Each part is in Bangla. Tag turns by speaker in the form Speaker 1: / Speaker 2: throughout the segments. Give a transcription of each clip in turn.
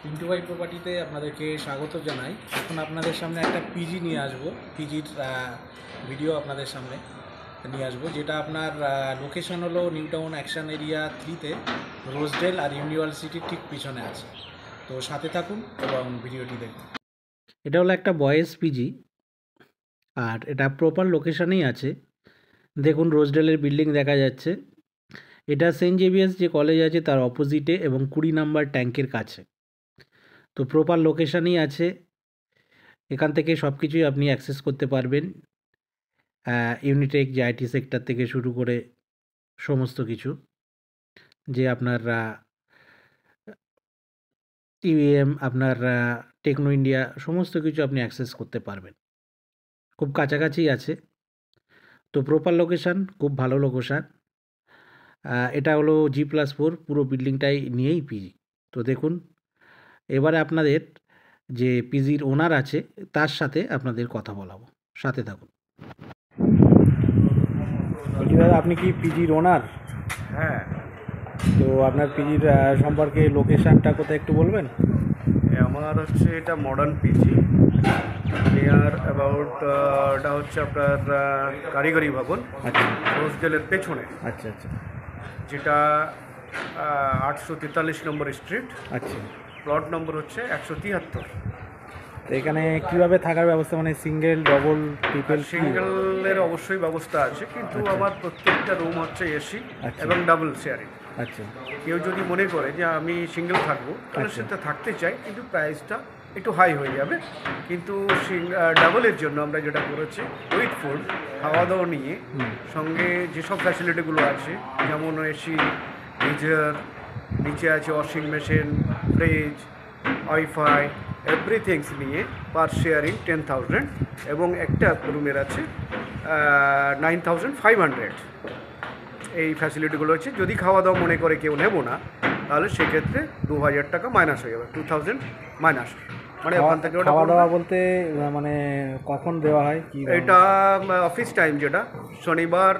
Speaker 1: পিন্টু ভাই প্রপার্টিতে আপনাদেরকে স্বাগত জানাই। এখন আপনাদের সামনে একটা পিজি নিয়ে আসবো, পিজির ভিডিও আপনাদের সামনে নিয়ে আসবো, যেটা আপনার লোকেশন হলো নিউ টাউন অ্যাকশন এরিয়া 3-তে রোজডেল আর ইউনিভার্সিটির ঠিক পিছনে আছে। তো সাথে থাকুন এবং ভিডিওটি দেখুন। এটা হলো একটা বয়েজ পিজি, আর এটা প্রপার লোকেশনেই আছে। দেখুন, রোজডেলের বিল্ডিং দেখা যাচ্ছে। এটা সেন্ট জেভিয়ার্স যে কলেজ আছে তার অপোজিটে এবং 20 নাম্বার ট্যাঙ্কের কাছে। তো প্রপার লোকেশানই আছে, এখান থেকে সব কিছুই আপনি অ্যাক্সেস করতে পারবেন। ইউনিটেক যে আইটি সেক্টর থেকে শুরু করে সমস্ত কিছু, যে আপনার ইভিএম, আপনার টেকনো ইন্ডিয়া, সমস্ত কিছু আপনি অ্যাক্সেস করতে পারবেন। খুব কাছাকাছি আছে। তো প্রপার লোকেশান, খুব ভালো লোকেশান। এটা হলো G+4, পুরো বিল্ডিংটাই নিয়েই পিজি। তো দেখুন, এবারে আপনাদের যে পিজির ওনার আছে তার সাথে আপনাদের কথা বলাবো, সাথে থাকুন। বলছি দাদা, আপনি কি পিজির ওনার?
Speaker 2: হ্যাঁ,
Speaker 1: তো আপনার পিজির সম্পর্কে লোকেশানটা কোথায় একটু বলবেন?
Speaker 2: আমার হচ্ছে এটা মডার্ন পিজি, নিয়ার অ্যাবাউট এটা হচ্ছে আপনার কারিগরি ভবন,
Speaker 1: আচ্ছা
Speaker 2: রোজডেলের পেছনে,
Speaker 1: আচ্ছা আচ্ছা
Speaker 2: যেটা 843 নম্বর স্ট্রিট,
Speaker 1: আচ্ছা।
Speaker 2: প্লট নম্বর হচ্ছে 173।
Speaker 1: তো এখানে কীভাবে থাকার ব্যবস্থা, মানে সিঙ্গেল, ডবল, ট্রিপল?
Speaker 2: সিঙ্গেলের অবশ্যই ব্যবস্থা আছে, কিন্তু
Speaker 1: আচ্ছা।
Speaker 2: আমার প্রত্যেকটা রুম হচ্ছে এসি
Speaker 1: আচ্ছা।
Speaker 2: এবং ডাবল শেয়ারিং।
Speaker 1: আচ্ছা
Speaker 2: কেউ যদি মনে করে যে আমি সিঙ্গেল থাকবো, তাহলে
Speaker 1: আচ্ছা।
Speaker 2: সেটা থাকতে চাই, কিন্তু প্রাইসটা একটু হাই হয়ে যাবে। কিন্তু ডাবলের জন্য আমরা যেটা করেছি, উইথ ফুড, খাওয়া দাওয়া নিয়ে সঙ্গে যেসব ফ্যাসিলিটিগুলো আছে, যেমন এসি, গিজার, নিচে আছে washing machine, fridge, wifi, everythings নিয়ে পার শেয়ারিং 10,000, এবং একটা রুমের আছে 9,500। এই ফ্যাসিলিটিগুলো হচ্ছে। যদি খাওয়া দাওয়া মনে করে কেউ নেব না, তাহলে সেক্ষেত্রে 2,000 টাকা মাইনাস হয়ে যাবে, 2,000 মাইনাস। মানে ওখান থেকে ওটা
Speaker 1: খাওয়া দাওয়া বলতে মানে কখন দেওয়া হয় কি?
Speaker 2: এটা অফিস টাইম, যেটা শনিবার,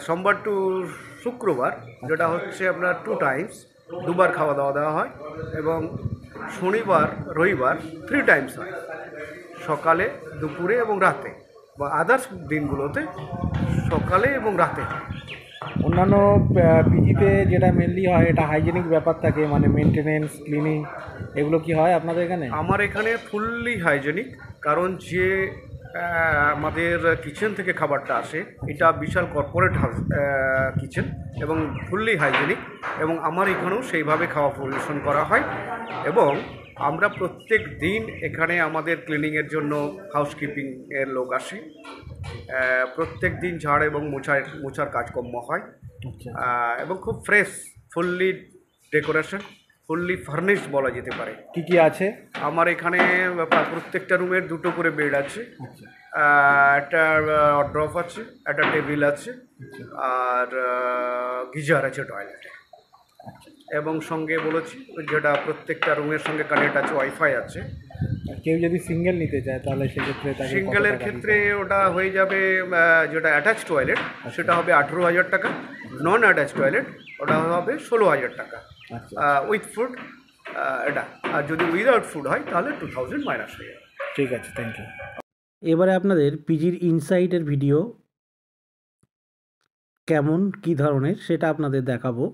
Speaker 2: সোমবার টু শুক্রবার, যেটা হচ্ছে আপনার 2 টাইমস, দুবার খাওয়া দাওয়া দেওয়া হয়, এবং শনিবার রবিবার 3 টাইমস হয়, সকালে, দুপুরে এবং রাতে, বা আদার্স দিনগুলোতে সকালে এবং রাতে হয়।
Speaker 1: অন্যান্য পিজিতে যেটা মেনলি হয়, এটা হাইজেনিক ব্যাপার থাকে, মানে মেনটেনেন্স, ক্লিনিং, এগুলো কি হয় আপনাদের এখানে?
Speaker 2: আমার এখানে ফুললি হাইজেনিক, কারণ যে আমাদের কিচেন থেকে খাবারটা আসে, এটা বিশাল কর্পোরেট হাউস কিচেন, এবং ফুললি হাইজেনিক, এবং আমার এখানেও সেইভাবে খাওয়া পরিবেশন করা হয়। এবং আমরা প্রত্যেক দিন এখানে আমাদের ক্লিনিংয়ের জন্য হাউসকিপিং এর লোক আসে। প্রত্যেক দিন ঝাড় এবং মোছার কাজকর্ম হয়, এবং খুব fresh, fully decoration, fully furnished বলা যেতে পারে।
Speaker 1: কি কি আছে
Speaker 2: আমার এখানে? প্রত্যেকটা রুমের 2টো করে বেড আছে, একটা ড্রপ আছে, একটা টেবিল আছে, আর গিজার আছে টয়লেটে, এবং সঙ্গে বলেছি যেটা প্রত্যেকটা রুমের সঙ্গে কানেক্ট আছে, ওয়াইফাই আছে।
Speaker 1: কেউ যদি সিঙ্গেল নিতে চায় তাহলে সেক্ষেত্রে
Speaker 2: সিঙ্গেলের ক্ষেত্রে ওটা হয়ে যাবে, যেটা অ্যাটাচ টয়লেট সেটা হবে 18,000 টাকা, নন অ্যাটাচ টয়লেট ওটা হবে 16,000 টাকা, উইথ ফুড এটা। আর যদি উইদাউট ফুড হয় তাহলে 2,000 মাইনাস হয়ে যাবে।
Speaker 1: ঠিক আছে, থ্যাংক ইউ। এবারে আপনাদের পিজির ইনসাইডের ভিডিও কেমন, কী ধরনের, সেটা আপনাদের দেখাবো।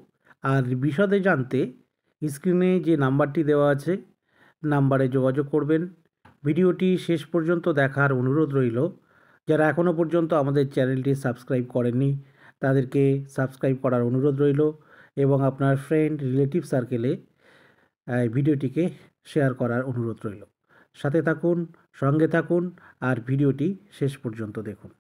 Speaker 1: আর বিশদে জানতে স্ক্রিনে যে নাম্বারটি দেওয়া আছে, নাম্বারে যোগাযোগ করবেন। ভিডিওটি শেষ পর্যন্ত দেখার অনুরোধ রইল। যারা এখনও পর্যন্ত আমাদের চ্যানেলটি সাবস্ক্রাইব করেননি, তাদেরকে সাবস্ক্রাইব করার অনুরোধ রইল, এবং আপনার ফ্রেন্ড, রিলেটিভ সার্কেলে ভিডিওটিকে শেয়ার করার অনুরোধ রইল। সাথে থাকুন, সঙ্গে থাকুন, আর ভিডিওটি শেষ পর্যন্ত দেখুন।